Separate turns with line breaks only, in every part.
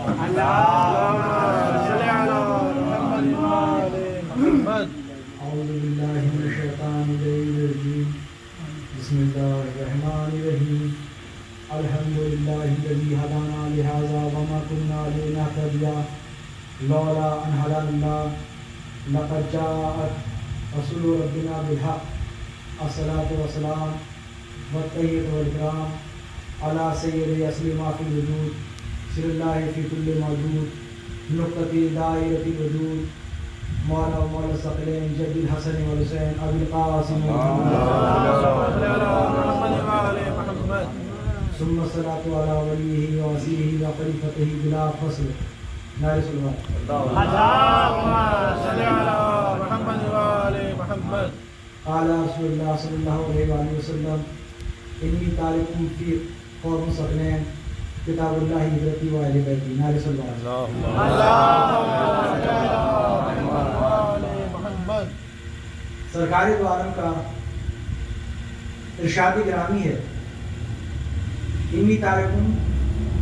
أعوذ بالله من الشيطان الرجيم بسم الله الرحمن الرحيم الحمد لله الذي هدانا لهذا وما كنا لنهتدي لولا أن هدانا الله لقد جاءت رسول ربنا بالحق الصلاة والسلام والتحية والإكرام على سيد أصل ما في الوجود سر الله في كل موجود نقطة دائرة الوجود مولا مولا الثقلين جد الحسن والحسين ابي القاسم ثم الصلاة على وليه ووصيه وخليفته بلا فصل نار صلوات
اللهم صل على محمد وآل محمد.
قال رسول الله صلى الله عليه وآله وسلم إني تارك في قوم ثقلين کتاب اللہ ہجرتی و اہل بیتی نار صلوات
اللهم صل على محمد.
سرکار دو عالم کا ارشاد گرامی ہے انی تارکم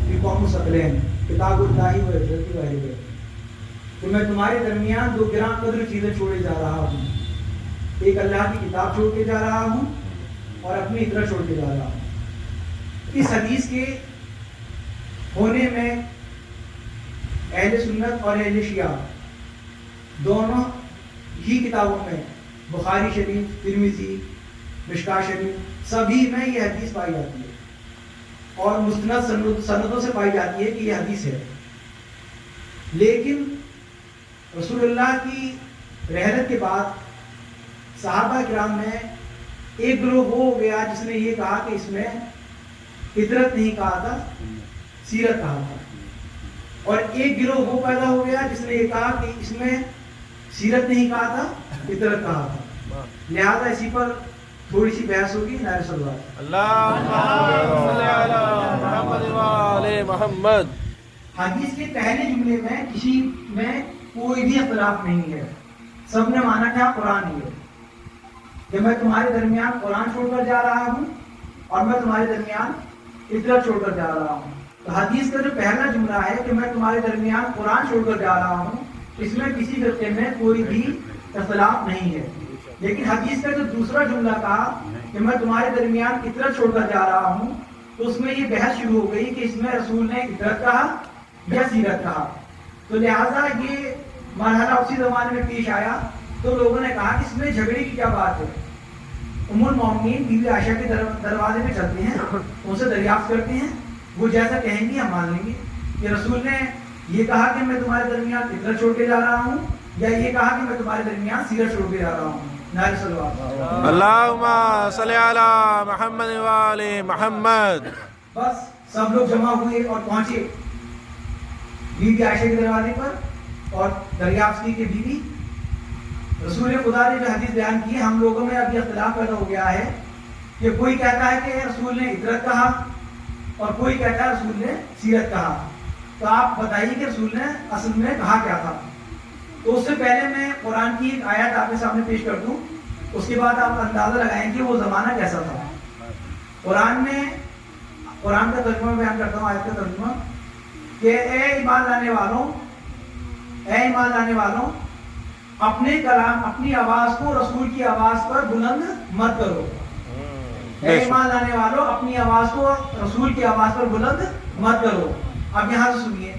فی قوم ثقلین کتاب اللہ و ہجرتی و اہل بیت کہ میں تمہارے درمیان دو گراں قدر چیزیں چھوڑے جا رہا ہوں. ایک اللہ کی کتاب چھوڑ کے جا رہا ہوں اور اپنی اطرت چھوڑ کے جا رہا ہوں. اس حدیث کے ہونے میں اہل سنت اور اہل شیعہ دونوں ہی کتابوں میں بخاری شریف ترمذی مشکاۃ شریف سبھی میں یہ حدیث پائی جاتی ہے اور مستند سندوں سے پائی جاتی ہے کہ یہ حدیث ہے. لیکن رسول اللہ کی رحلت کے بعد صحابہ کرام میں ایک گروہ وہ ہو گیا جس نے یہ کہا کہ اس میں فطرت نہیں کہا تھا سیرت کہا تھا, اور ایک گروہ وہ پیدا ہو گیا جس نے یہ کہا کہ اس میں سیرت نہیں کہا تھا فطرت کہا تھا. لہذا اسی پر تھوڑی سی بحث ہوگی. نعرہ صلوات.
اللهم صل على محمد وآل محمد.
حدیث کے پہلے جملے میں کسی میں کوئی بھی اختلاف نہیں ہے, سب نے مانا کیا قرآن ہی ہے کہ میں تمہارے درمیان قرآن چھوڑ کر جا رہا ہوں اور میں تمہارے درمیان فطرت چھوڑ کر جا رہا ہوں. تو حدیث کا جو پہلا جملہ ہے کہ میں تمہارے درمیان قرآن چھوڑ کر جا رہا ہوں, اس میں کسی فرقے میں کوئی بھی اختلاف نہیں ہے. لیکن حدیث کا جو دوسرا جملہ کہا کہ میں تمہارے درمیان فطرت چھوڑ کر جا رہا ہوں, تو اس میں یہ بحث شروع ہو گئی کہ اس میں رسول نے فطرت کہا یا سیرت کہا. تو لہٰذا یہ مرحلہ اسی زمانے میں پیش آیا تو لوگوں نے کہا کہ اس میں جھگڑے کی کیا بات ہے. ام المومنین بیوی عائشہ کے دروازے میں چلتے ہیں, ان سے دریافت کرتے ہیں, وہ جیسا کہیں گی ہم مان لیں گے کہ رسول نے یہ کہا کہ میں تمہارے درمیان فطرت چھوڑ کے جا رہا ہوں یا یہ کہا کہ میں تمہارے درمیان سیرت چھوڑ کے جا رہا ہوں. نعرہ صلوات.
اللهم صل على محمد وآل محمد.
بس سب لوگ جمع ہوئے اور پہنچے بیوی عائشہ کے دروازے پر اور دریافت کی کہ بیوی رسول خدا نے جو حدیث بیان کی ہے, ہم لوگوں میں ابھی اختلاف پیدا ہو گیا ہے کہ کوئی کہتا ہے کہ رسول نے فطرت کہا اور کوئی کہتا ہے رسول نے سیرت کہا. تو آپ بتائیے کہ رسول نے اصل میں کہا کیا تھا. تو اس سے پہلے میں قرآن کی ایک آیت آپ کے سامنے پیش کر دوں, اس کے بعد آپ اندازہ لگائیں کہ وہ زمانہ کیسا تھا. قرآن کا ترجمہ بیان کرتا ہوں, آیت کا ترجمہ کہ اے ایمان لانے والوں اپنے کلام اپنی آواز کو رسول کی آواز پر بلند مت کرو. اے ایمان لانے والوں اپنی آواز کو رسول کی آواز پر بلند مت کرو. اب یہاں سے سنیے,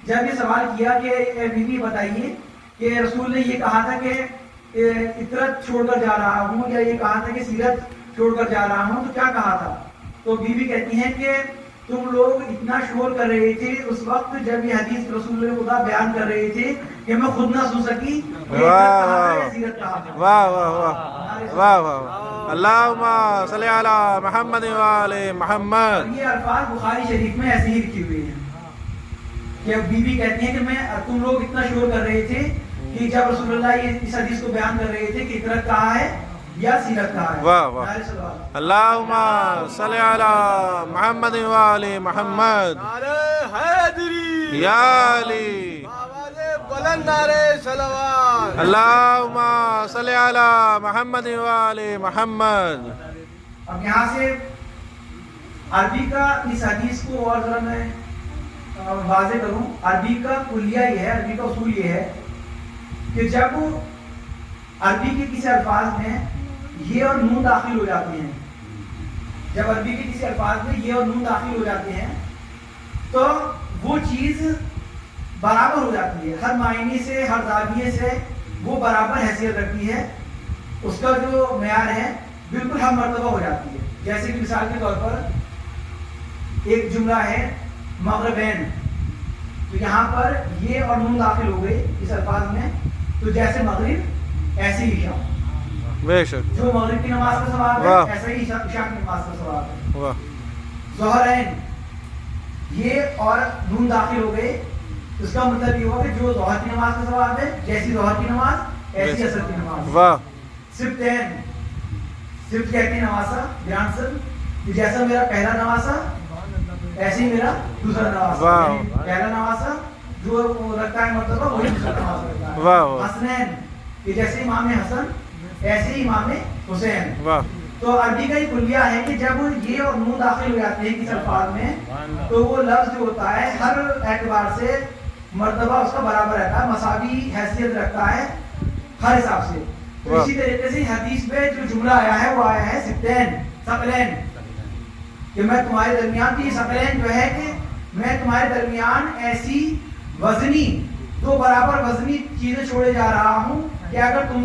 جب یہ سوال کیا کہ اے بیوی بتائیے کہ رسول نے یہ کہا تھا کہ فطرت چھوڑ کر جا رہا ہوں یا یہ کہا تھا کہ سیرت چھوڑ کر جا رہا ہوں, تو کیا کہا تھا؟ تو بیوی کہتی ہیں کہ تم لوگ اتنا شور کر رہے تھے اس وقت جب یہ حدیث رسول خدا بیان کر رہے تھے کہ میں خود نہ سن سکی.
واہ واہ واہ واہ واہ. اللهم صل على محمد وآل محمد.
یہ الفاظ بخاری شریف میں ایسے ہی لکھی ہوئے ہیں کہ بیوی کہتی ہے کہ تم لوگ اتنا شور کر رہے تھے کہ جب رسول اللہ یہ اس حدیث کو بیان کر رہے تھے کہ فطرت کہا ہے یا سیرت کہا ہے.
واہ واہ. اللهم صل على محمد وآل محمد. یا علی بلند نعرہ صلوات. اللهم صل على محمد وآل محمد.
اب یہاں سے عربی کا اس حدیث کو اور ذرا میں واضح کروں، عربی کا کلیہ یہ ہے، عربی کا اصول یہ ہے کہ جب عربی کے کسی الفاظ میں یہ اور نون داخل ہو جاتے ہیں، جب عربی کے کسی الفاظ میں یہ اور نون داخل ہو جاتے ہیں تو وہ چیز برابر ہو جاتی ہے، ہر معنی سے، ہر زاویے سے وہ برابر حیثیت رکھتی ہے، اس کا جو معیار ہے بالکل ہر مرتبہ ہو جاتی ہے۔ جیسے کہ مثال کے طور پر ایک جملہ ہے مغربین، تو یہاں پر یہ اور نون داخل ہو گئے اس الفاظ میں، تو جیسے مغرب ایسے ہی شام،
بے شک،
جو مغرب کی نماز کا ثواب ہے ایسا ہی عشاء کی نماز کا ثواب ہے۔ ظہرین، یہ اور نون داخل ہو گئے، اس کا مطلب یہ ہوا کہ جو ظہر کی نماز کا ثواب ہے جیسی ظہر کی نماز ایسی عصر کی نماز۔ سبتین، سبت کہتے ہیں نواسا، گرانڈ سن، جیسا میرا پہلا نواسا ایسے ہی میرا دوسرا نواسا، پہلا نواسا جو رکھتا ہے مرتبہ وہی دوسرا نواسا رکھتا ہے۔ حسنین، کہ جیسے امام حسن ایسے ہی امام حسین۔ تو عربی کا یہ کلیہ ہے کہ جب یہ اور نون داخل ہو جاتے ہیں کسی الفاظ میں تو وہ لفظ جو ہوتا ہے ہر اعتبار سے مرتبہ اس کا برابر رہتا ہے، مساوی حیثیت رکھتا ہے ہر حساب سے۔ تو اسی طریقے سے حدیث میں جو جملہ آیا ہے وہ آیا ہے سبتین، ثقلین، کہ میں تمہارے درمیان کی ثقلین جو ہے کہ میں تمہارے درمیان ایسی وزنی، دو برابر وزنی چیزیں چھوڑے جا رہا ہوں کہ اگر تم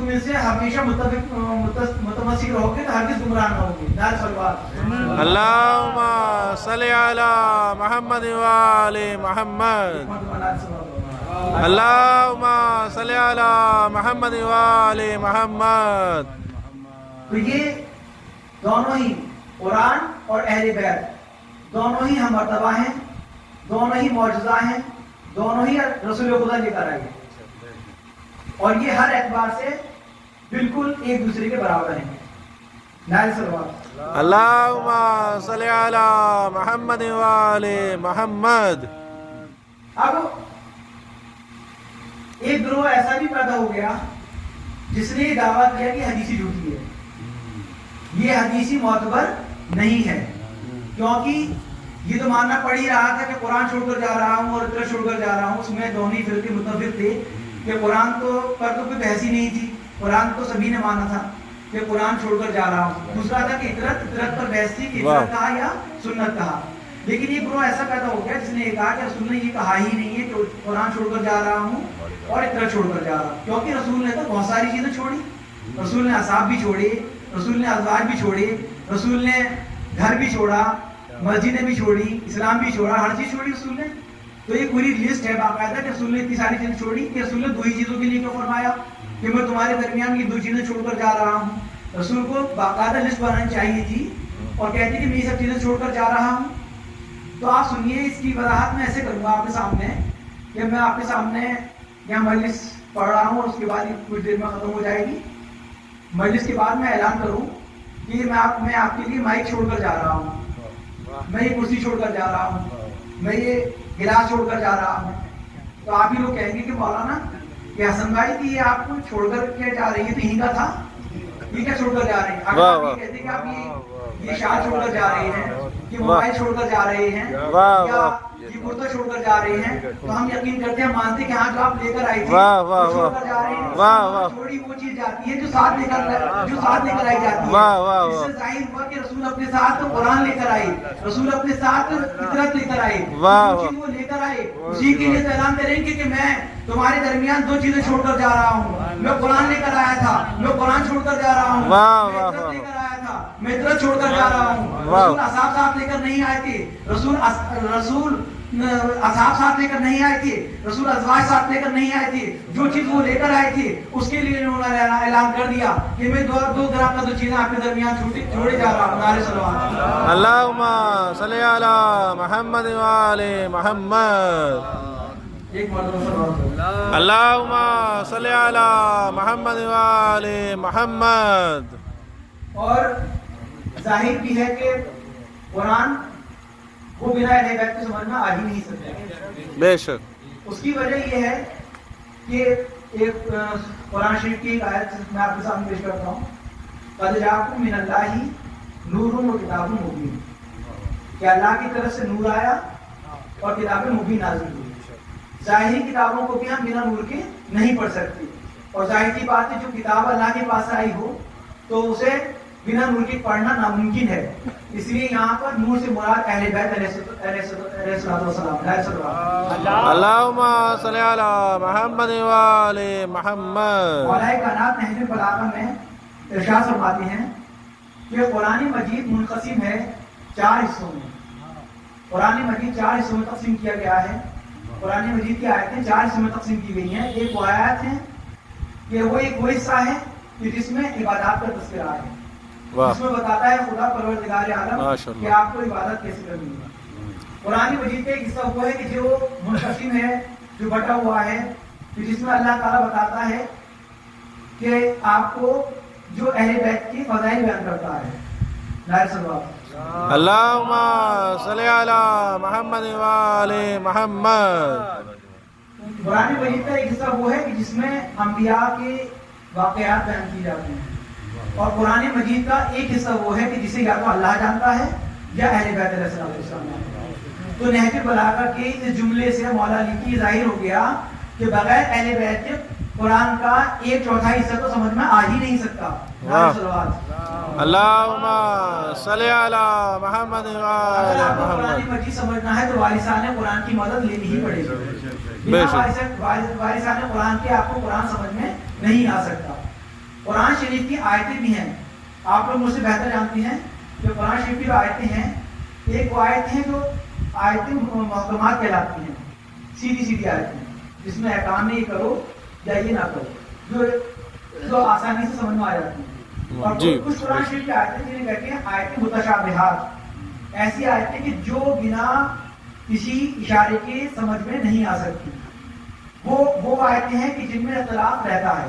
ان سے ہمیشہ متمسک رہو گے تو ہرگز گمراہ نہ ہوگے۔ نعرہ صلوات۔
اللہم صلی علی محمد و آل محمد، اللہم صلی علی محمد و آل محمد۔
تو یہ دونوں ہی قرآن اور اہل بیت دونوں ہی ہم مرتبہ ہیں، دونوں ہی معجزہ ہیں، دونوں ہی رسول خدا لے کر آئے، اور یہ ہر اعتبار سے بالکل ایک دوسرے کے برابر ہیں۔ نعرہ صلوات۔
اللہم صلی علی محمد و آل محمد۔
اب ایک گروہ ایسا بھی پیدا ہو گیا جس نے یہ دعویٰ کیا کہ حدیثی جھوٹی ہے، یہ حدیثی معتبر نہیں ہے، کیونکہ یہ تو ماننا پڑ ہی رہا تھا کہ قرآن چھوڑ کر جا رہا ہوں اور اتنا چھوڑ کر جا رہا ہوں۔ اس میں دونوں فرقے متفق تھے کہ قرآن پر تو کوئی بحث ہی نہیں تھی، قرآن تو سبھی نے مانا تھا کہ قرآن چھوڑ کر جا رہا ہوں۔ دوسرا تھا کہ اطرت پر بحث تھی کہ اطرت کہا یا سنت کہا، لیکن یہ گروہ ایسا پیدا ہو گیا جس نے یہ کہا کہ رسول نے یہ کہا ہی نہیں ہے کہ قرآن چھوڑ کر جا رہا ہوں اور اطرت چھوڑ کر جا رہا ہوں، کیونکہ رسول نے تو بہت ساری چیزیں چھوڑی، رسول نے اصحاب بھی چھوڑے، رسول نے ازواج بھی چھوڑے، رسول نے گھر بھی چھوڑا، مسجدیں بھی چھوڑی، اسلام بھی چھوڑا، ہر چیز چھوڑی رسول نے۔ تو یہ پوری لسٹ ہے باقاعدہ کہ رسول نے اتنی ساری چیزیں چھوڑی کہ رسول نے دو ہی چیزوں کے لیے کیوں فرمایا کہ میں تمہارے درمیان یہ دو چیزیں چھوڑ کر جا رہا ہوں۔ رسول کو باقاعدہ لسٹ بنانی چاہیے تھی اور کہتی کہ میں یہ سب چیزیں چھوڑ کر جا رہا ہوں۔ تو آپ سنیے، اس کی وضاحت میں ایسے کروں گا آپ کے سامنے کہ میں آپ کے سامنے یہاں مجلس پڑھ رہا ہوں اور اس کے بعد کچھ دیر میں ختم ہو جائے گی۔ مجلس کے بعد میں اعلان کروں کہ میں آپ کے لیے مائک چھوڑ کر جا رہا ہوں، میں یہ کرسی چھوڑ کر جا رہا ہوں، میں یہ گلاس چھوڑ کر جا رہا ہوں، تو آپ ہی لوگ کہیں گے کہ مولانا یہ حسن بھائی کہ یہ آپ کو چھوڑ کر کیا جا رہی ہے، تو یہیں کا تھا، یہ کیا چھوڑ کر جا رہے ہیں؟ اگر آپ یہ کہتے ہیں کہ آپ یہ شال چھوڑ کر جا رہے ہیں، یہ موبائل چھوڑ کر جا رہے ہیں، یا یہ کرتا چھوڑ کر جا رہے ہیں، تو ہم یقین کرتے ہیں، مانتے ہیں کہ ہاں جو آپ لے کر آئے تھے وہ چھوڑ کر جا رہے ہیں، چھوڑی وہ چیز جاتی ہے جو ساتھ لے کر آئی جاتی ہے۔ اس سے ظاہر ہوا کہ رسول اپنے ساتھ قرآن لے کر آئے، رسول اپنے ساتھ فطرت لے کر آئے، جو چیز وہ لے کر آئے اسی کے لیے اعلان کریں گے کہ میں تمہارے درمیان دو چیزیں چھوڑ کر جا رہا ہوں، میں قرآن لے کر آیا تھا، میں قرآن چھوڑ کر جا رہا ہوں، میں فطرت لے کر آیا تھا، میں فطرت چھوڑ کر جا رہا ہوں۔ رسول اصحاب ساتھ لے کر نہیں آئے تھے، رسول اصحاب ساتھ لے کر نہیں آئے تھے، رسول ازواج ساتھ لے کر نہیں آئے تھے، جو چیز وہ لے کر آئے تھے اس کے لیے انہوں نے اعلان کر دیا کہ میں دو گرام کا دو چیزیں آپ کے درمیان چھوڑے جا رہا ہوں۔ نعرہ صلوات۔
اللہم صلی علی محمد و آل محمد،
ایک مرتبہ صلوات۔
اللہم صلی علی محمد و آل محمد۔
اور ظاہر بھی ہے کہ قرآن وہ بنا اہل بیت کو سمجھنا آ ہی نہیں سکتا۔
بے شک۔
اس کی وجہ یہ ہے کہ ایک قرآن شریف کی ایک آیت میں آپ کے سامنے پیش کرتا ہوں، قد جاءکم من اللہ نور و کتاب مبین، کہ اللہ کی طرف سے نور آیا اور کتاب مبین نازل ہوئی. ظاہری کتابوں کو بھی ہم بنا نور کے نہیں پڑھ سکتے, اور ظاہر کی بات ہے جو کتاب اللہ کے پاس آئی ہو تو اسے بنا نور کے پڑھنا ناممکن ہے. اس لیے یہاں پر نور سے مراد اہل بیت علیہ السلام.
اللہم صلی علی محمد وآل محمد.
مولا کائنات نہج البلاغہ میں ارشاد فرماتے ہیں کہ قرآن مجید منقسم ہے 4 حصوں میں. قرآن مجید 4 حصوں میں تقسیم کیا گیا ہے. قرآن مجید کی آیتیں 4 حصوں میں تقسیم کی گئی ہیں. ایک وہ آیات ہیں کہ وہ ایک وہ حصہ ہے کہ جس میں عبادات کا تذکرہ ہے, اس میں بتاتا ہے خدا پروردگار عالم کہ آپ کو عبادت کیسے کرنی ہے. قرآن مجید کا ایک حصہ وہ ہے کہ جو منقسم ہے, جو بٹا ہوا ہے, کہ جس میں اللہ تعالیٰ بتاتا ہے کہ آپ کو جو اہل بیت کی فضائل بیان کرتا ہے. نائر صلوات.
اللہم صلی علی محمد وآل محمد.
قرآن مجید کا ایک حصہ وہ ہے کہ جس میں انبیاء کے واقعات بیان کی جاتے ہیں, اور قرآن مجید کا ایک حصہ وہ ہے کہ جسے یا تو اللہ جانتا ہے یا اہل بیت علیہ السلام جانتا ہے. تو نہج البلاغہ کے اس جملے سے مولا علی کی ظاہر ہو گیا کہ بغیر اہل بیت کے قرآن کا 1/4 حصہ تو سمجھ میں آ ہی نہیں سکتا.
اللہم صلی علی محمد وآل
اگر آپ کو
محمد.
قرآن مجید سمجھنا ہے تو وارثان قرآن کی مدد لینی ہی پڑے گی. وارثان قرآن کے آپ کو قرآن سمجھ میں نہیں آ سکتا. قرآن شریف کی آیتیں بھی ہیں, آپ لوگ مجھ سے بہتر جانتی ہیں کہ قرآن شریف کی آیتیں ہیں. ایک وہ آیت ہیں جو آیتیں محکمات کہلاتی ہیں, سیدھی سیدھی آیتیں جس میں احکام نہیں کرو یا یہ نہ کرو, جو آسانی سے سمجھ میں آ جاتی ہیں. اور کچھ قرآن شریف کی آیتیں جنہیں کہتے ہیں آیتیں متشابہات, ایسی آیتیں کہ جو بنا کسی اشارے کے سمجھ میں نہیں آ سکتی. وہ آیتیں ہیں کہ جن میں اختلاف رہتا ہے.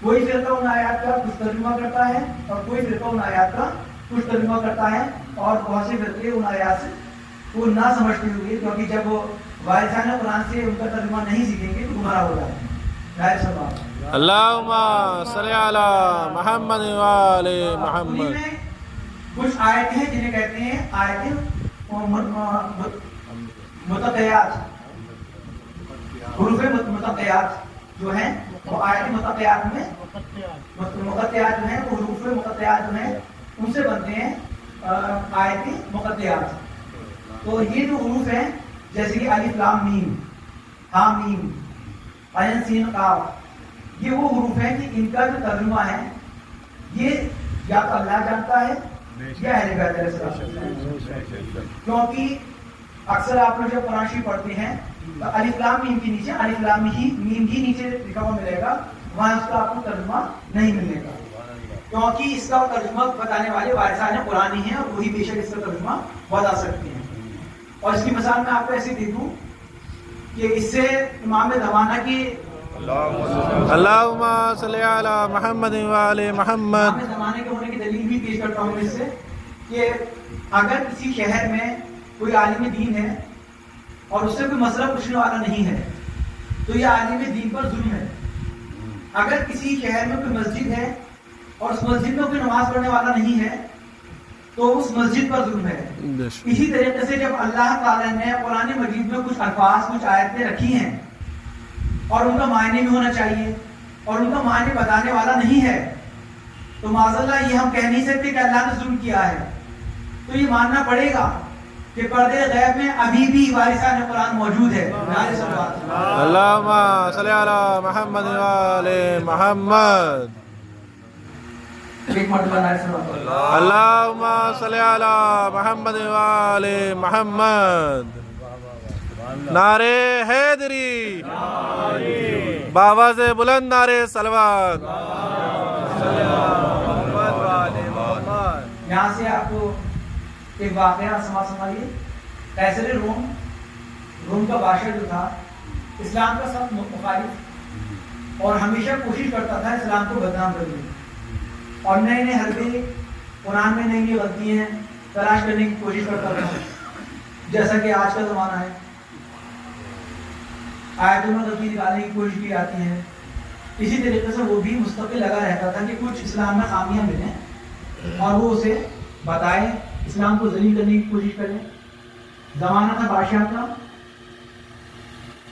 کوئی فرقہ ان آیات کا کچھ ترجمہ کرتا ہے اور کوئی فرقہ ان آیات کا کچھ ترجمہ کرتا ہے, اور بہت سے فرقے ان آیات سے وہ نہ سمجھتے ہوئے, کیونکہ جب وہ وارثان قرآن سے ان کا ترجمہ نہیں سیکھیں گے تو گمراہ ہو جاتے ہیں. ظاہر سی بات.
اللہم صلی علی محمد وآل محمد.
کچھ آیتیں ہیں جنہیں کہتے ہیں آیتیں متقیات, حروف متقیات جو ہیں وہ آیت متقیات میں مقطعات جو ہیں وہ حروف مقطعات جو ہیں ان سے بنتے ہیں آیت مقطعات. تو یہ جو حروف ہیں جیسے کہ الف لام میم, ہا میم, عین سین قاف, یہ وہ حروف ہیں کہ ان کا جو ترجمہ ہے یہ یا تو اللہ جانتا ہے یا اہل بیت علیہ السلام. کیونکہ اکثر آپ لوگ جب قرآن شریف پڑھتے ہیں تو الف لام میم کے نیچے الف لام میم ہی نیچے لکھا ہوا ملے گا, وہاں اس کا آپ کو ترجمہ نہیں ملے گا, کیونکہ اس کا ترجمہ بتانے والے وارثان قرآن ہی ہیں اور وہی بے شک اس کا ترجمہ بتا سکتے ہیں. اور اس کی مثال میں آپ کو ایسے دے دوں کہ اس سے امام زمانہ کی
اللہم صلی علی محمد وآل محمد.
امام زمانے کے ہونے کی دلیل بھی پیش کرتا ہوں اس سے کہ اگر کسی شہر میں کوئی عالم دین ہے اور اس سے کوئی مسئلہ پوچھنے والا نہیں ہے تو یہ عالم دین پر ظلم ہے. اگر کسی شہر میں کوئی مسجد ہے اور اس مسجد میں کوئی نماز پڑھنے والا نہیں ہے تو اس مسجد پر ظلم ہے. اسی طریقے سے جب اللہ تعالیٰ نے قرآن مجید میں کچھ الفاظ کچھ آیتیں رکھی ہیں اور ان کا معنی بھی ہونا چاہیے اور ان کا معنی بتانے والا نہیں ہے تو معاذ اللہ یہ ہم کہہ نہیں سکتے کہ اللہ نے ظلم کیا ہے. تو یہ ماننا پڑے گا کہ پردے غیب میں ابھی بھی وارثان قرآن موجود ہے.
اللہم صلی علی محمد وآل محمد. اللہم صلی علی محمد وآل محمد. نعرے حیدری, باواز بلند نعرے صلوات.
یہاں سے آپ کو ایک واقعہ سمجھیے. قیصر روم کا بادشاہ جو تھا اسلام کا سخت مخالف اور ہمیشہ کوشش کرتا تھا اسلام کو بدنام کرنے اور نئے نئے حربے قرآن میں نئی نئی غلطیاں تلاش کرنے کی کوشش کرتا تھا, جیسا کہ آج کا زمانہ ہے. آیتوں میں غلطی نکالنے کی کوشش کی جاتی ہے. اسی طریقے سے وہ بھی مستقل لگا رہتا تھا کہ کچھ اسلام میں خامیاں ملیں اور وہ اسے بتائیں, اسلام کو ذلیل کرنے کی کوشش کریں. زمانہ تھا بادشاہ کا،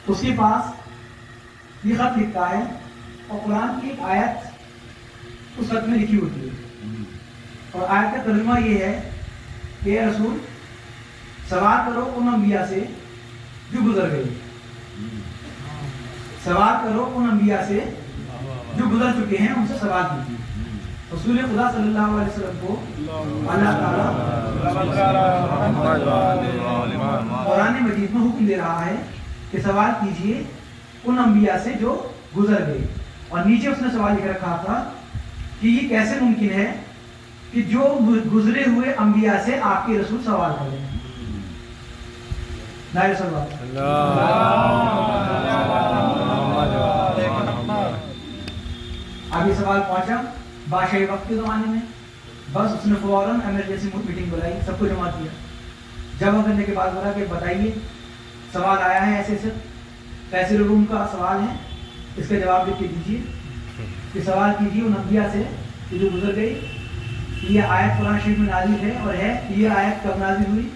اس کے پاس یہ خط لکھتا ہے اور قرآن کی ایک آیت اس خط میں لکھی ہوتی ہے، اور آیت کا ترجمہ یہ ہے کہ اے رسول سوال کرو ان انبیاء سے جو گزر گئے، سوال کرو ان انبیاء سے جو گزر چکے ہیں، ان سے سوال کیجیے۔ رسول خدا صلی اللہ علیہ وسلم کو اللہ تعالیٰ قرآن مجید میں حکم دے رہا ہے کہ سوال کیجیے ان انبیاء سے جو گزر گئے، اور نیچے اس نے سوال لکھ رکھا تھا کہ یہ کیسے ممکن ہے کہ جو گزرے ہوئے انبیاء سے آپ کے رسول سوال کریں۔ اب یہ سوال پہنچا بادشاہی وقت کے زمانے میں، بس اس نے فوراً ایمرجنسی میٹنگ بلائی، سب کو جمع کیا، جمع کرنے کے بعد بولا کہ بتائیے سوال آیا ہے ایسے ایسے فیصل روم کا سوال ہے، اس کا جواب لکھ کے دیجیے کہ سوال کیجیے ان انبیاء سے کہ جو گزر گئی، یہ آیت قرآن شریف میں نازل ہے اور ہے، یہ آیت کب نازل ہوئی،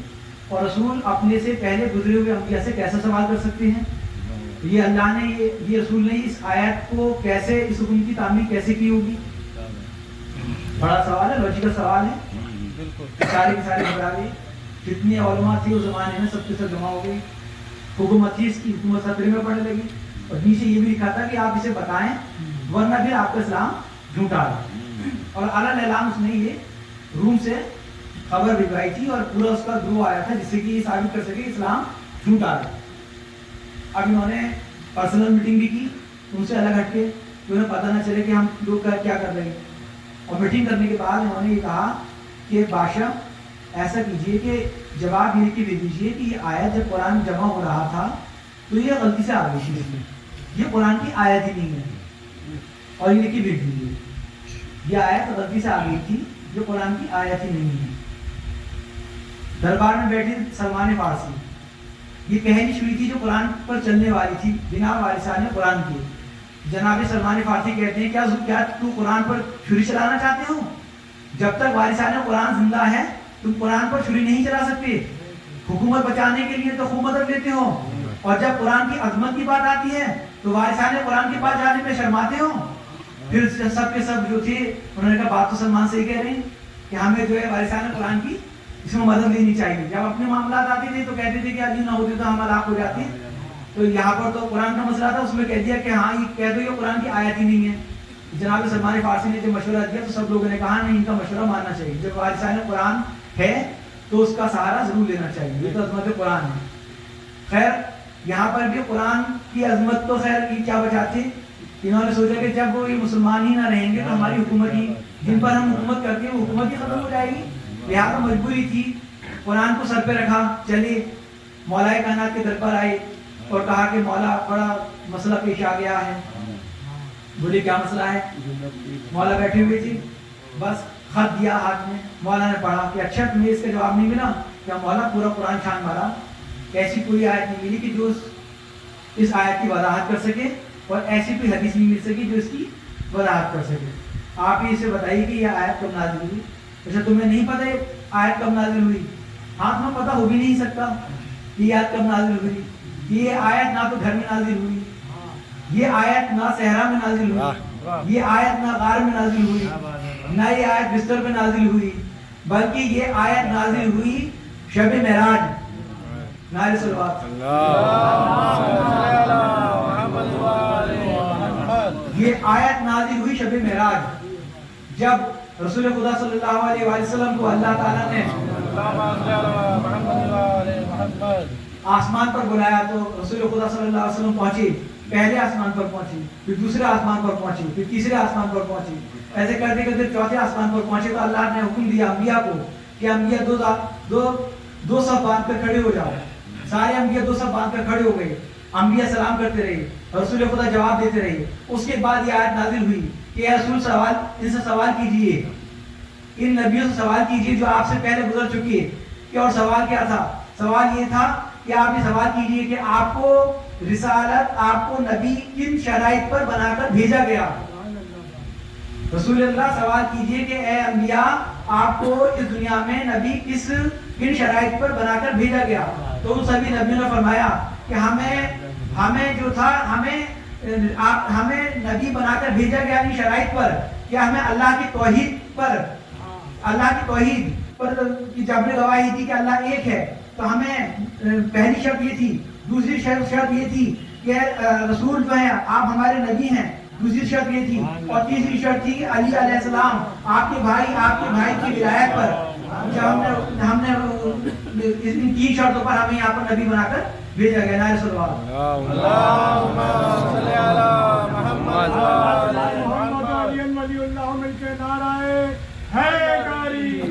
اور رسول اپنے سے پہلے گزرے ہوئے انبیاء سے کیسے سوال کر سکتے ہیں، یہ اللہ نے یہ رسول نے اس آیت کو کیسے، اس حکم کی تعمیل کیسے کی ہوگی۔ بڑا سوال ہے، لاجیکل سوال ہے، سارے کے سارے گھبرا گئے، جتنے علماء تھے اس زمانے میں سب کے سب جمع ہو گئی، حکومت تھی اس کی، حکومت خطرے میں پڑنے لگی، اور نیچے یہ بھی لکھا تھا کہ آپ اسے بتائیں ورنہ پھر آپ کا اسلام جھوٹا ہے، اور اعلیٰ اعلان اس نے یہ روم سے خبر بھجوائی تھی، اور پورا اس کا گروہ آیا تھا جس سے کہ یہ ثابت کر سکے اسلام جھوٹا ہے۔ اب انہوں نے پرسنل میٹنگ بھی کی ان سے الگ ہٹ کے کہ انہیں پتہ نہ چلے کہ ہم لوگ کیا کر رہے ہیں، اور میٹنگ کرنے کے بعد انہوں نے یہ کہا کہ بادشاہ ایسا کیجئے کہ جواب یہ کہ بھیج دیجیے کہ یہ آیت جب قرآن جمع ہو رہا تھا تو یہ غلطی سے آ گئی تھی، یہ قرآن کی آیت ہی نہیں ہے، اور یہ لکھ کے بھیج دیجیے یہ آیت غلطی سے آ گئی تھی، یہ قرآن کی آیت ہی نہیں ہے۔ دربار میں بیٹھے سلمان فارسی، یہ کہانی شروع تھی جو قرآن پر چلنے والی تھی بنا وارثان قرآن کے۔ جناب سلمان فارسی کہتے ہیں کیا تو قرآن پر چھری چلانا چاہتے ہو؟ جب تک وارثان قرآن زندہ ہے تم قرآن پر چھری نہیں چلا سکتے، حکومت بچانے کے لیے تو خوب مدد لیتے ہو، اور جب قرآن کی عظمت کی بات آتی ہے تو وارثان قرآن کے پاس جانے میں شرماتے ہو۔ پھر سب کے سب جو تھے انہوں نے کہا بات تو سلمان سے ہی کہہ رہے ہیں کہ ہمیں جو ہے وارثان قرآن کی اس میں مدد لینی چاہیے۔ جب اپنے معاملات آتے تھے تو کہتے تھے کہ علی نہ ہوتے تو ہم ہلاک ہو جاتے، تو یہاں پر تو قرآن کا مسئلہ تھا، اس میں کہہ دیا کہ ہاں یہ کہہ دو یہ قرآن کی آیت ہی نہیں ہے۔ جناب سلمان فارسی نے جب مشورہ دیا تو سب لوگوں نے کہا نہیں ان کا مشورہ ماننا چاہیے، جب وارثان قرآن ہے تو اس کا سہارا ضرور لینا چاہیے، یہ تو عظمت قرآن ہے۔ خیر یہاں پر بھی قرآن کی عظمت تو خیر یہ کیا بچاتے، انہوں نے سوچا کہ جب وہ یہ مسلمان ہی نہ رہیں گے تو ہماری حکومت ہی جن پر ہم حکومت کرتے ہیں وہ حکومت ہی ختم ہو جائے گی، لہٰذا مجبوری تھی قرآن کو سر پہ رکھا، چلے مولا کائنات کے در پر آئے اور کہا کہ مولا بڑا مسئلہ پیش آ گیا ہے۔ بولے کیا مسئلہ ہے؟ مولا بیٹھے ہوئے تھے، بس خط دیا ہاتھ میں، مولا نے پڑھا کہ اچھا تمہیں اس کا جواب نہیں ملا؟ کیا مولا پورا قرآن چھان مارا، ایسی کوئی آیت نہیں ملی کہ جو اس آیت کی وضاحت کر سکے، اور ایسی کوئی حدیث نہیں مل سکی جو اس کی وضاحت کر سکے، آپ ہی اسے بتائیے کہ یہ آیت کب نازل ہوئی۔ اچھا تمہیں نہیں پتہ یہ آیت کب نازل ہوئی؟ ہاں تمہیں پتہ ہو بھی نہیں سکتا یہ آیت کب نازل ہوئی، یہ آیت نہ تو گھر میں نازل ہوئی، یہ آیت نہ صحرا میں نازل ہوئی، یہ آیت نہ غار میں نازل ہوئی، نہ یہ آیت بستر پہ نازل ہوئی، بلکہ یہ آیت نازل ہوئی شب معراج۔ نعرہ صلوات، یہ آیت نازل ہوئی شب معراج، جب رسول خدا صلی اللہ علیہ وسلم کو اللہ تعالیٰ نے آسمان پر بلایا تو رسول خدا صلی اللہ علیہ وسلم پہنچے، پہلے آسمان پر پہنچے، پھر دوسرے آسمان پر پہنچے، پھر تیسرے آسمان پر پہنچے، ایسے کرتے کرتے چوتھے آسمان پر پہنچے تو اللہ نے حکم دیا انبیاء کو کہ انبیاء دو صف باندھ کر کھڑے ہو جاؤ۔ سارے انبیاء دو صف باندھ کر کھڑے ہو گئے، انبیاء سلام کرتے رہے، رسول خدا جواب دیتے رہے۔ اس کے بعد یہ آیت نازل ہوئی کہ اے رسول ان سے سوال کیجئے، ان نبیوں سے سوال کیجئے جو آپ سے پہلے گزر چکی ہے۔ کہ اور سوال کیا تھا؟ سوال یہ تھا کہ آپ یہ سوال کیجئے کہ آپ کو رسالت، آپ کو نبی کن شرائط پر بنا کر بھیجا گیا۔ رسول اللہ سوال کیجئے کہ اے انبیاء آپ کو اس دنیا میں نبی کن شرائط پر بنا کر بھیجا گیا۔ تو ان سبھی نبیوں نے فرمایا کہ ہمیں جو تھا ہمیں نبی بنا کر بھیجا گیا اپنی شرائط پر کہ ہمیں اللہ کی توحید پر جب نے گواہی دی کہ اللہ ایک ہے. تو ہمیں پہلی شرط یہ تھی. دوسری شرط یہ تھی کہ رسول جو ہیں آپ ہمارے نبی ہیں. دوسری شرط یہ تھی. اور تیسری شرط تھی علی علیہ السلام آپ کے بھائی کی ولایت پر. جب ہم نے ان 3 شرطوں پر ہمیں یہاں پر نبی بنا کر بھیجا گیا. نعرہ صلوات.
اللہم صلی علی محمد
ولی اللہ مل کے نعرہ ہے کاری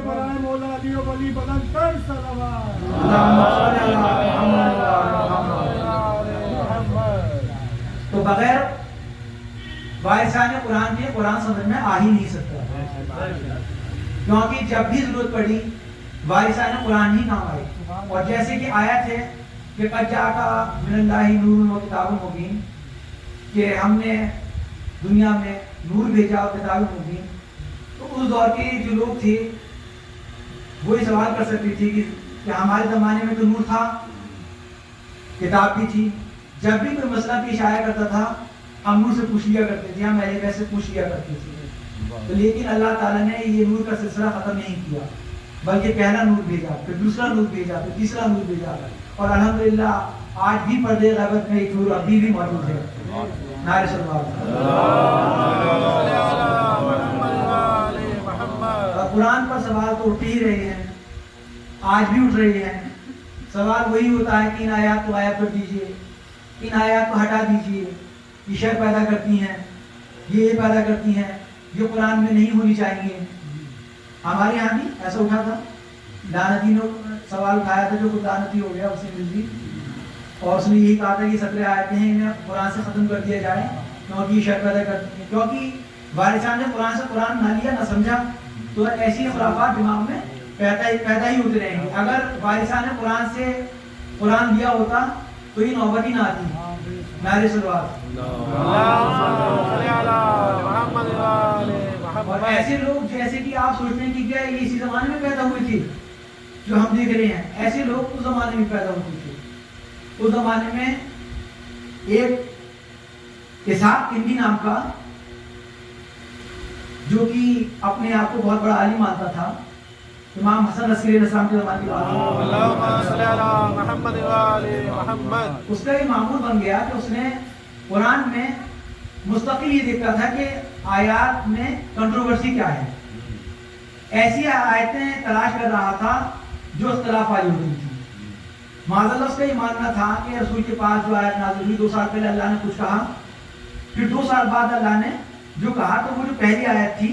برائے مولا علی و ولی بدن کر صلوات.
تو بغیر وارثان قرآن کے قرآن سمجھ میں آ ہی نہیں سکتا، کیونکہ جب بھی ضرورت پڑی وارثان قرآن ہی کام آئے. اور جیسے کہ آیت ہے کہ قد جاءک من اللہ نور و کتاب مبین، کہ ہم نے دنیا میں نور بھیجا اور کتاب مبین. تو اس دور کے جو لوگ تھے وہ یہ سوال کر سکتے تھے کہ ہمارے زمانے میں تو نور تھا، کتاب بھی تھی، جب بھی کوئی مسئلہ پیش آیا کرتا تھا ہم نور سے پوچھ لیا کرتے تھے، ہم اہل بیت سے پوچھ لیا کرتے تھے. تو لیکن اللہ تعالیٰ نے یہ نور کا سلسلہ ختم نہیں کیا، بلکہ پہلا نور بھیجا، پھر دوسرا نور بھیجا، پھر تیسرا نور بھیجا. اور الحمدللہ آج بھی پردے غیبت میں ایک نور ابھی بھی موجود ہے. نعرہ صلوات. قرآن پر سوال تو اٹھ ہی رہے ہیں، آج بھی اٹھ رہے ہیں. سوال وہی ہوتا ہے کہ ان آیات کو غائب کر دیجئے، ان آیات کو ہٹا دیجئے، یہ شر پیدا کرتی ہیں، یہ پیدا کرتی ہیں، یہ قرآن میں نہیں ہونی چاہیے. ہمارے یہاں بھی ایسا اٹھا تھا، لعنتی نے سوال اٹھایا تھا، جو کوئی لعنتی ہو گیا اسے مل دی، اور اس نے یہی کہا تھا کہ 17 آیتیں ہیں انہیں قرآن سے ختم کر دیا جائے کیونکہ یہ شر پیدا کرتی ہیں. کیونکہ وارثان نے قرآن سے قرآن نہ لیا، نہ سمجھا، تو ایسی خرافات دماغ میں پیدا ہی ہوتے رہیں گے. اگر وارثان نے قرآن سے قرآن لیا ہوتا تو یہ نوبت ہی نہ آتی. نعرہ صلوات. اور ایسے لوگ جیسے کہ آپ سوچتے ہیں کہ کیا یہ اسی زمانے میں پیدا ہوئے تھے جو ہم دیکھ رہے ہیں، ایسے لوگ اس زمانے میں پیدا ہوتے تھے. اس زمانے میں ایک اسحاق کندی نام کا، جو کہ اپنے آپ کو بہت بڑا عالم مانتا تھا، امام حسن عسکری علیہ السلام کے زمانے کی بات ہے.
اللہم صلی علی محمد و آل محمد.
اس کا یہ معمول بن گیا کہ اس نے قرآن میں مستقل یہ دیکھتا تھا کہ آیات میں کنٹروورسی کیا ہے. ایسی آیتیں تلاش کر رہا تھا جو اختلاف والی ہوتی تھی. معاذ اللہ اس کا یہ ماننا تھا کہ رسول کے پاس جو آیت نازل ہوئی 2 سال پہلے اللہ نے کچھ کہا، پھر 2 سال بعد اللہ نے جو کہا تو وہ جو پہلی آیت تھی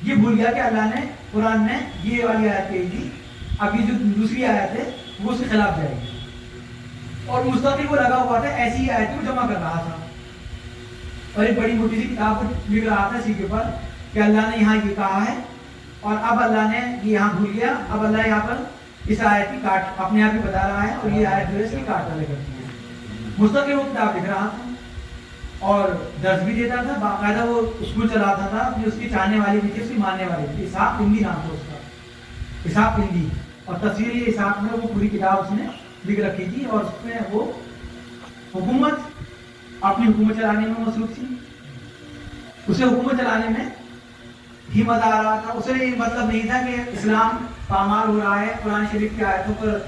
یہ بھول گیا کہ اللہ نے قرآن میں یہ والی آیت کہی تھی، اب یہ جو دوسری آیت ہے وہ اس کے خلاف جائے گی. اور مستقل وہ لگا ہوا تھا ایسی ہی آیت کو جمع کر رہا تھا، اور ایک بڑی موٹی سی کتاب لکھ رہا تھا سیکھے پر کہ اللہ نے یہاں یہ کہا ہے، اور اب اللہ نے یہ یہاں بھول گیا، اب اللہ یہاں پر اس آیت کی کاٹ اپنے آپ ہی بتا رہا ہے، اور یہ آیت جو ہے اس کی کاٹ ڈالے کرتی ہے. مستقل وہ کتاب لکھ رہا تھا اور درس بھی دیتا تھا، باقاعدہ وہ اسکول چلاتا تھا. اس کی چاہنے والی بھی تھی، اس کی ماننے والی بھی تھی. اسحاق کندی نام تھا اس کا، اسحاق کندی. اور تفسیر اسحاق میں وہ پوری کتاب اس نے لکھ رکھی تھی، اور اس میں وہ اپنی حکومت چلانے میں مصروف تھی. اسے حکومت چلانے میں ہی مزہ آ رہا تھا. اسے یہ مطلب نہیں تھا کہ اسلام پامال ہو رہا ہے، قرآن شریف کی آیتوں پر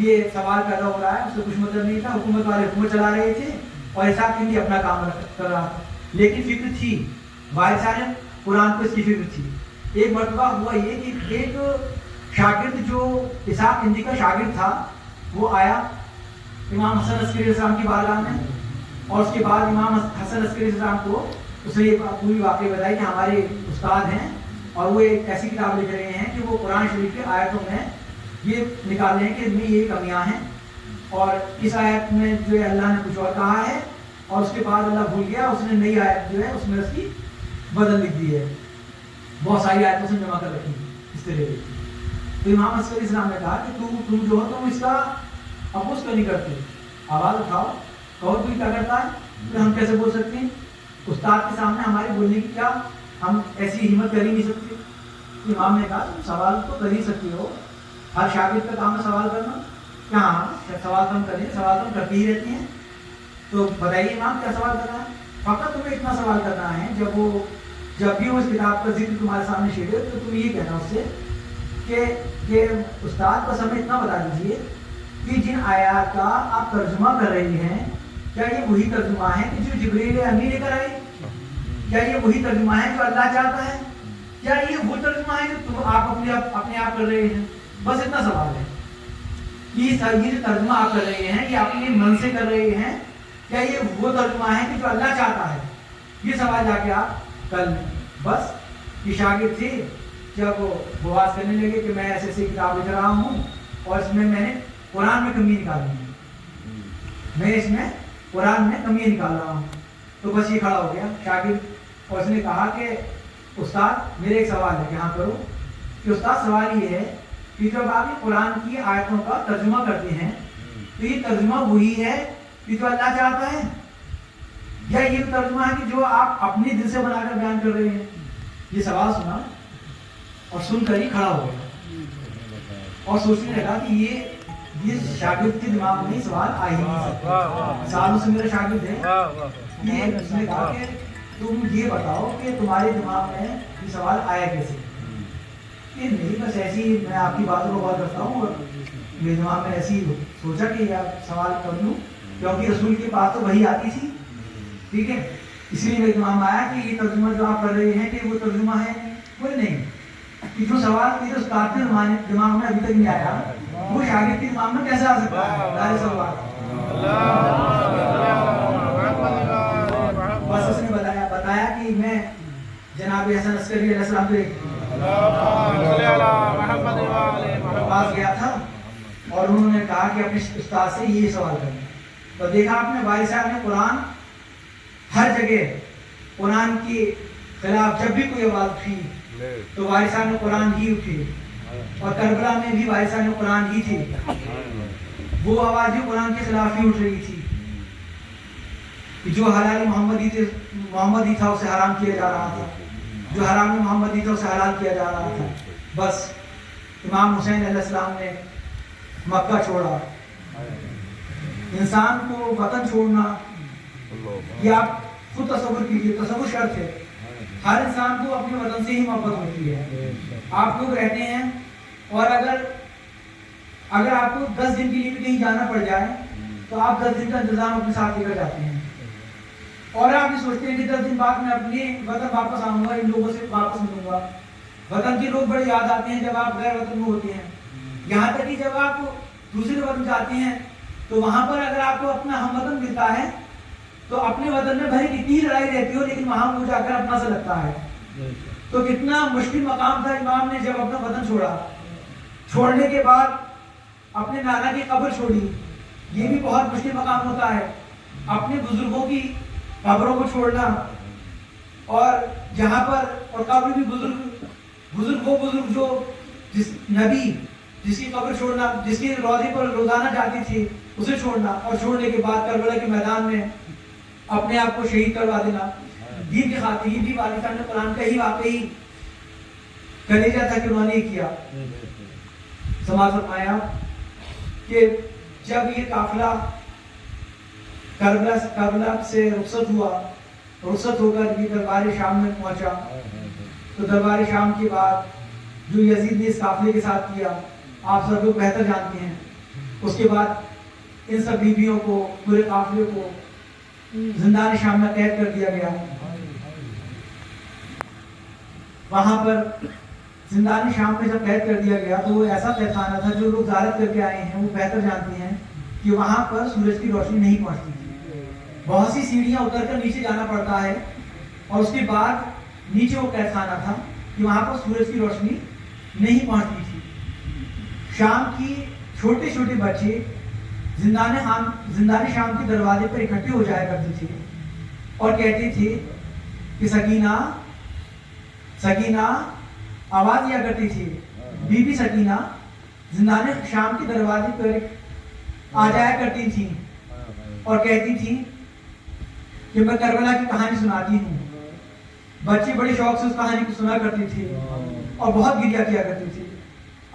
یہ سوال پیدا ہو رہا ہے، اسے کچھ مطلب نہیں تھا. حکومت والے حکومت چلا رہے تھے اور اسحاق کندی اپنا کام کر رہا تھا. لیکن فکر تھی، وارثان قرآن کو اس کی فکر تھی. ایک مرتبہ ہوا یہ کہ ایک شاگرد جو اسحاق کندی کا شاگرد تھا وہ آیا امام حسن عسکری علیہ السلام کی بارگاہ میں، اور اس کے بعد امام حسن عسکری علیہ السلام کو اس نے یہ پوری واقعہ بتائی کہ ہمارے استاد ہیں اور وہ ایک ایسی کتاب لکھ رہے ہیں کہ وہ قرآن شریف کی آیتوں میں یہ نکال رہے ہیں کہ ان میں یہ کمیاں ہیں، اور اس آیت میں جو ہے اللہ نے کچھ اور کہا ہے، اور اس کے بعد اللہ بھول گیا، اس نے نئی آیت جو ہے اس میں اس کی بدل لکھ دی ہے. بہت ساری آیتوں سے جمع کر رکھی اس طرح کی. تو امام عسکری السلام نے کہا کہ تم جو ہو تم اس کا اپوز کیوں نہیں کرتے، آواز اٹھاؤ، کہو تو کیا کرتا ہے، پھر ہم کیسے بول سکتے ہیں، استاد کے سامنے ہمارے بولنے کی کیا، ہم ایسی ہمت کر ہی نہیں سکتے. امام نے کہا تم سوال تو کر ہی سکتے ہو، ہر شاگرد کا کام ہے سوال کرنا؟ کہاں سوال کم کریں، سوال کم کرتی ہی رہتی ہیں. تو بتائیے امام کیا سوال کرنا ہے؟ فقط تمہیں اتنا سوال کرنا ہے جب بھی وہ اس کتاب کا ذکر تمہارے سامنے چھیڑے تو تم یہ کہنا اس سے کہ استاد بس ہمیں اتنا بتا دیجیے کہ جن آیات کا آپ ترجمہ کر رہی ہیں کیا یہ وہی ترجمہ ہے کہ جو جبریل امی لے کر آئی؟ کیا یہ وہی ترجمہ ہے جو اللہ چاہتا ہے؟ کیا یہ وہ ترجمہ ہے جو تم آپ اپنے آپ کر رہے ہیں؟ بس اتنا سوال ہے. یہ جو ترجمہ آپ کر رہے ہیں یہ اپنے من سے کر رہے ہیں، کیا یہ وہ ترجمہ ہے کہ جو اللہ چاہتا ہے؟ یہ سوال جا کے آپ کل بس یہ شاگرد تھے جب وہ بواس کرنے لگے کہ میں ایسے ایسی کتاب لکھ رہا ہوں اور اس میں نے قرآن میں کمی نکالی ہے، میں اس میں قرآن میں کمی نکال رہا ہوں. تو بس یہ کھڑا ہو گیا شاگرد اور اس نے کہا کہ استاد میرے ایک سوال ہے. کہاں کرو کہ استاد سوال یہ ہے کہ جب آپ یہ قرآن کی آیتوں کا ترجمہ کرتے ہیں تو یہ ترجمہ وہی ہے کہ جو اللہ چاہتا ہے یا یہ ترجمہ ہے کہ جو آپ اپنے دل سے بنا کر بیان کر رہے ہیں؟ یہ سوال سنا اور سن کر ہی کھڑا ہو گیا اور سوچنے لگا کہ یہ شاگرد کے دماغ میں سوال آ ہی نہیں سکتا. سالوں سے میرا شاگرد ہے. یہ اس نے کہا کہ تم یہ بتاؤ کہ تمہارے دماغ میں یہ سوال آیا کیسے؟ کہ نہیں بس ایسی میں آپ کی باتوں کو غور کرتا ہوں اور میرے دماغ میں ایسی سوچا کہ یہ سوال کر لوں کیونکہ رسول کے پاس تو وہی آتی تھی. ٹھیک ہے، اس لیے میرے دماغ میں آیا کہ یہ ترجمہ جو آپ کر رہے ہیں کہ وہ ترجمہ ہے کوئی نہیں. کہ جو سوال میرے استاد کے دماغ میں ابھی تک نہیں آیا وہ شاگرد کے دماغ میں کیسے آ سکتا ہے؟ ظاہر سوال. بس اس نے بتایا کہ میں جناب حسن عسکری علیہ السلام کے پاس گیا تھا اور انہوں نے کہا کہ اپنے استاد سے یہ سوال کریں. تو دیکھا آپ نے والد صاحب نے قرآن ہر جگہ قرآن کے خلاف جب بھی کوئی آواز اٹھی تو والد صاحب نے قرآن ہی اٹھی اور کربلا میں بھی والد صاحب نے قرآن ہی تھی. وہ آواز بھی قرآن کے خلاف ہی اٹھ رہی تھی کہ جو حلال محمدی تھا اسے حرام کیا جا رہا تھا، جو حرام محمدی تھا اسے حلال کیا جا رہا تھا. بس امام حسین علیہ السلام نے مکہ چھوڑا. انسان کو وطن چھوڑنا یہ آپ خود تصور کیجیے، تصور شرط ہے. ہر انسان کو اپنے وطن سے ہی محبت ہوتی ہے. آپ لوگ رہتے ہیں اور اگر آپ کو 10 دن کے لیے کہیں جانا پڑ جائے تو آپ 10 دن کا انتظام اپنے ساتھ لے کر جاتے ہیں اور آپ یہ سوچتے ہیں کہ 10 دن بعد میں اپنے وطن واپس آؤں گا، ان لوگوں سے واپس ملوں گا. وطن کے لوگ بڑے یاد آتے ہیں جب آپ غیر وطن میں ہوتے ہیں. یہاں تک کہ جب آپ دوسرے وطن جاتے ہیں تو وہاں پر اگر آپ کو اپنا ہم وطن ملتا ہے تو اپنے وطن میں بھلے کتنی لڑائی رہتی ہو لیکن وہاں وہ جا کر اپنا سا لگتا ہے. تو کتنا مشکل مقام تھا امام نے جب اپنا وطن چھوڑا. چھوڑنے کے بعد اپنے نانا کی قبر چھوڑی. یہ بھی بہت مشکل مقام ہوتا ہے، اپنے بزرگوں کی قبروں کو چھوڑنا. اور جہاں پر اور قبر بھی بزرگ جو جس نبی جس کی قبر چھوڑنا، جس کی روضے پر روزانہ جاتی تھی اسے چھوڑنا اور چھوڑنے کے بعد کربلا کے میدان میں اپنے آپ کو شہید کروا دینا. دین کی خاطر یہ بھی والد صاحب نے قرآن کا ہی واقعی کلیجہ تھا کہ انہوں نے کیا. سماعت فرمایا کہ جب یہ قافلہ کربلا سے رخصت ہو کر یہ دربار شام میں پہنچا تو دربار شام کے بعد جو یزید نے اس قافلے کے ساتھ کیا آپ سب لوگ بہتر جانتے ہیں. اس کے بعد ان سب بیویوں کو، پورے قافلے کو زندان شام میں قید کر دیا گیا. وہاں پر زندان شام میں جب قید کر دیا گیا تو وہ ایسا قید خانہ تھا، جو لوگ زیارت کر کے آئے ہیں وہ بہتر جانتے ہیں کہ وہاں پر سورج کی روشنی نہیں پہنچتی تھی. بہت سی سیڑھیاں اتر کر نیچے جانا پڑتا ہے اور اس کے بعد نیچے وہ قید خانہ تھا کہ وہاں پر سورج کی روشنی نہیں پہنچتی تھی. شام کی چھوٹے چھوٹے بچے زندان شام کے دروازے پر اکٹھے ہو جایا کرتے تھے اور کہتے تھے کہ سکینہ آواز دیا کرتی تھی. بی بی سکینہ زندان شام کے دروازے پر آ جایا کرتی تھی اور کہتی تھی کہ میں کربلا کی کہانی سناتی ہوں. بچے بڑے شوق سے اس کہانی کو سنا کرتی تھی اور بہت گریا کیا کرتی تھی.